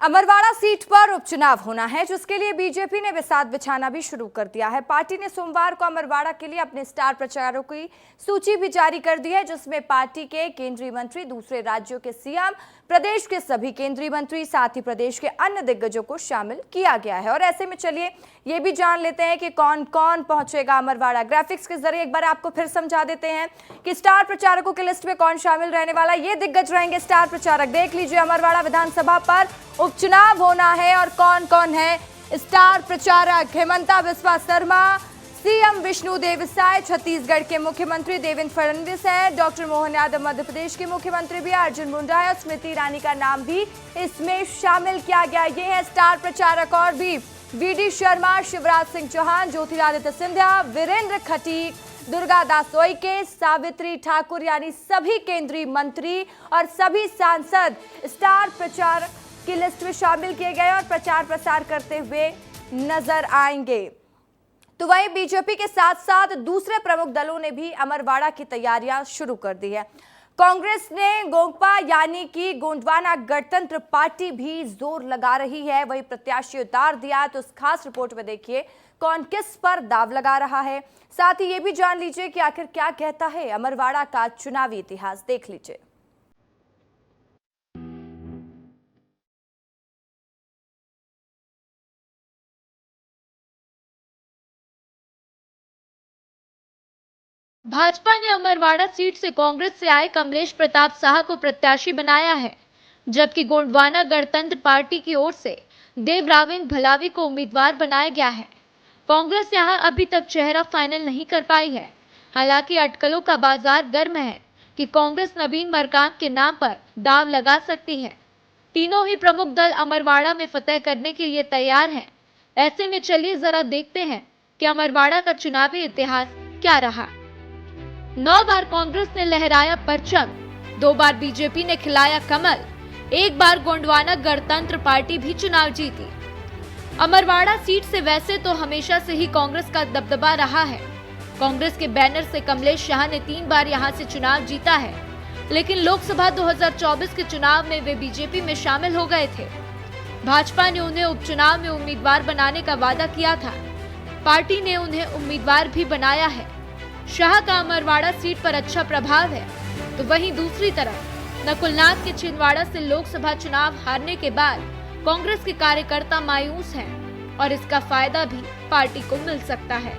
Amarwara seat पर उपचुनाव होना है, जिसके लिए बीजेपी ने बिसात बिछाना भी शुरू कर दिया है। पार्टी ने सोमवार को अमरवाड़ा के लिए अपने स्टार प्रचारकों की सूची भी जारी कर दी है, जिसमें पार्टी के केंद्रीय मंत्री, दूसरे राज्यों के सीएम, प्रदेश के सभी केंद्रीय मंत्री, साथ ही प्रदेश के अन्य दिग्गजों को शामिल किया गया है। और ऐसे में चलिए ये भी जान लेते हैं कि कौन कौन पहुंचेगा अमरवाड़ा। ग्राफिक्स के जरिए एक बार आपको फिर समझा देते हैं कि स्टार प्रचारकों की लिस्ट में कौन शामिल रहने वाला। ये दिग्गज रहेंगे स्टार प्रचारक। देख लीजिए, अमरवाड़ा विधानसभा पर उपचुनाव होना है और कौन कौन है स्टार प्रचारक। हेमंता बिस्वा शर्मा, सीएम विष्णुदेव साय, छत्तीसगढ़ के मुख्यमंत्री देवेंद्र फडणवीस है, डॉक्टर मोहन यादव मध्य प्रदेश के मुख्यमंत्री भी, अर्जुन मुंडा है और स्मृति ईरानी का नाम भी इसमें शामिल किया गया। ये है स्टार प्रचारक। और भी वीडी शर्मा, शिवराज सिंह चौहान, ज्योतिरादित्य सिंधिया, वीरेंद्र खटीक, दुर्गा दास उइके, सावित्री ठाकुर, यानी सभी केंद्रीय मंत्री और सभी सांसद स्टार प्रचारक की लिस्ट में शामिल किए गए और प्रचार प्रसार करते हुए नजर आएंगे। तो वहीं बीजेपी के साथ साथ दूसरे प्रमुख दलों ने भी अमरवाड़ा की तैयारियां शुरू कर दी है। कांग्रेस ने गोंगपा यानी कि गोंडवाना गणतंत्र पार्टी भी जोर लगा रही है, वही प्रत्याशी उतार दिया। तो इस खास रिपोर्ट में देखिए कौन किस पर दाव लगा रहा है। साथ ही ये भी जान लीजिए कि आखिर क्या कहता है अमरवाड़ा का चुनावी इतिहास। देख लीजिए। भाजपा ने अमरवाड़ा सीट से कांग्रेस से आए कमलेश प्रताप शाह को प्रत्याशी बनाया है, जबकि गोंडवाना गणतंत्र पार्टी की ओर से देवरावेन भलावी को उम्मीदवार बनाया गया है। कांग्रेस यहां अभी तक चेहरा फाइनल नहीं कर पाई है। हालांकि अटकलों का बाजार गर्म है कि कांग्रेस नवीन मरकाम के नाम पर दाव लगा सकती है। तीनों ही प्रमुख दल अमरवाड़ा में फतह करने के लिए तैयार हैं। ऐसे में चलिए जरा देखते हैं कि अमरवाड़ा का चुनावी इतिहास क्या रहा। 9 बार कांग्रेस ने लहराया परचम, 2 बार बीजेपी ने खिलाया कमल, 1 बार गोंडवाना गणतंत्र पार्टी भी चुनाव जीती। अमरवाड़ा सीट से वैसे तो हमेशा से ही कांग्रेस का दबदबा रहा है। कांग्रेस के बैनर से कमलेश शाह ने 3 बार यहां से चुनाव जीता है, लेकिन लोकसभा 2024 के चुनाव में वे बीजेपी में शामिल हो गए थे। भाजपा ने उन्हें उपचुनाव में उम्मीदवार बनाने का वादा किया था। पार्टी ने उन्हें उम्मीदवार भी बनाया है। शाह का अमरवाड़ा सीट पर अच्छा प्रभाव है। तो वहीं दूसरी तरफ नकुलनाथ के छिंदवाड़ा से लोकसभा चुनाव हारने के बाद कांग्रेस के कार्यकर्ता मायूस हैं और इसका फायदा भी पार्टी को मिल सकता है।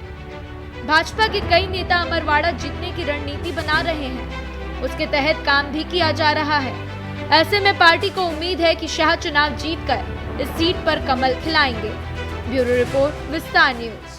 भाजपा के कई नेता अमरवाड़ा जीतने की रणनीति बना रहे हैं, उसके तहत काम भी किया जा रहा है। ऐसे में पार्टी को उम्मीद है कि शाह चुनाव जीतकर इस सीट पर कमल खिलाएंगे। ब्यूरो रिपोर्ट, विस्तार न्यूज।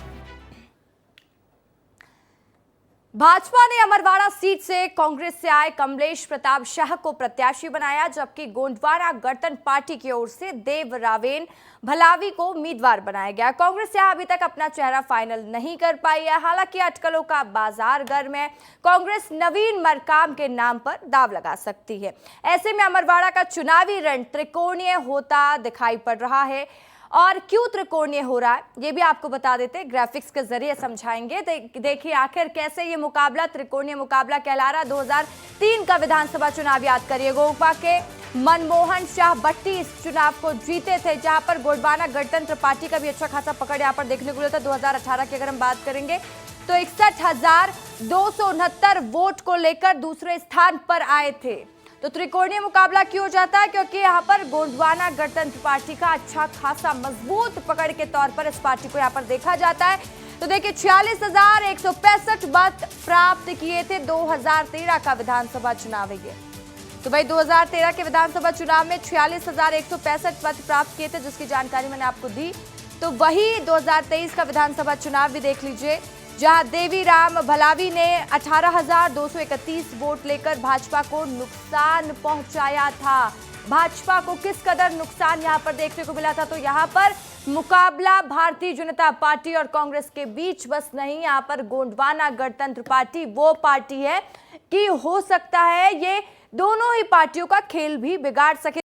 भाजपा ने अमरवाड़ा सीट से कांग्रेस से आए कमलेश प्रताप शाह को प्रत्याशी बनाया, जबकि गोंडवाना गणतंत्र पार्टी की ओर से देवरावेन भलावी को उम्मीदवार बनाया गया। कांग्रेस यहां अभी तक अपना चेहरा फाइनल नहीं कर पाई है। हालांकि अटकलों का बाजार गर्म है। कांग्रेस नवीन मरकाम के नाम पर दाव लगा सकती है। ऐसे में अमरवाड़ा का चुनावी रण त्रिकोणीय होता दिखाई पड़ रहा है। और क्यों त्रिकोणीय हो रहा है ये भी आपको बता देते हैं, ग्राफिक्स के जरिए समझाएंगे। देखिए आखिर कैसे ये मुकाबला त्रिकोणीय मुकाबला कहला रहा। 2003 का विधानसभा चुनाव याद करिए। गोंगपा के मनमोहन शाह भट्टी इस चुनाव को जीते थे, जहां पर गोंडवाना गणतंत्र पार्टी का भी अच्छा खासा पकड़ यहाँ पर देखने को मिला था। 2018 की अगर हम बात करेंगे तो 61,269 वोट को लेकर दूसरे स्थान पर आए थे। तो त्रिकोणीय मुकाबला क्यों हो जाता है? क्योंकि यहाँ पर गोंडवाना गणतंत्र पार्टी का अच्छा खासा मजबूत पकड़ के तौर पर इस पार्टी को यहाँ पर देखा जाता है। तो देखिए 46,165 मत प्राप्त किए थे 2013 का विधानसभा चुनाव है ये। तो भाई 2013 के विधानसभा चुनाव में 46,165 मत प्राप्त किए थे, जिसकी जानकारी मैंने आपको दी। तो वही 2023 का विधानसभा चुनाव भी देख लीजिए, जहां देवीराम भलावी ने 18,231 वोट लेकर भाजपा को नुकसान पहुंचाया था। भाजपा को किस कदर नुकसान यहां पर देखने को मिला था? तो यहां पर मुकाबला भारतीय जनता पार्टी और कांग्रेस के बीच बस नहीं, यहां पर गोंडवाना गणतंत्र पार्टी वो पार्टी है कि हो सकता है ये दोनों ही पार्टियों का खेल भी बिगाड़ सके।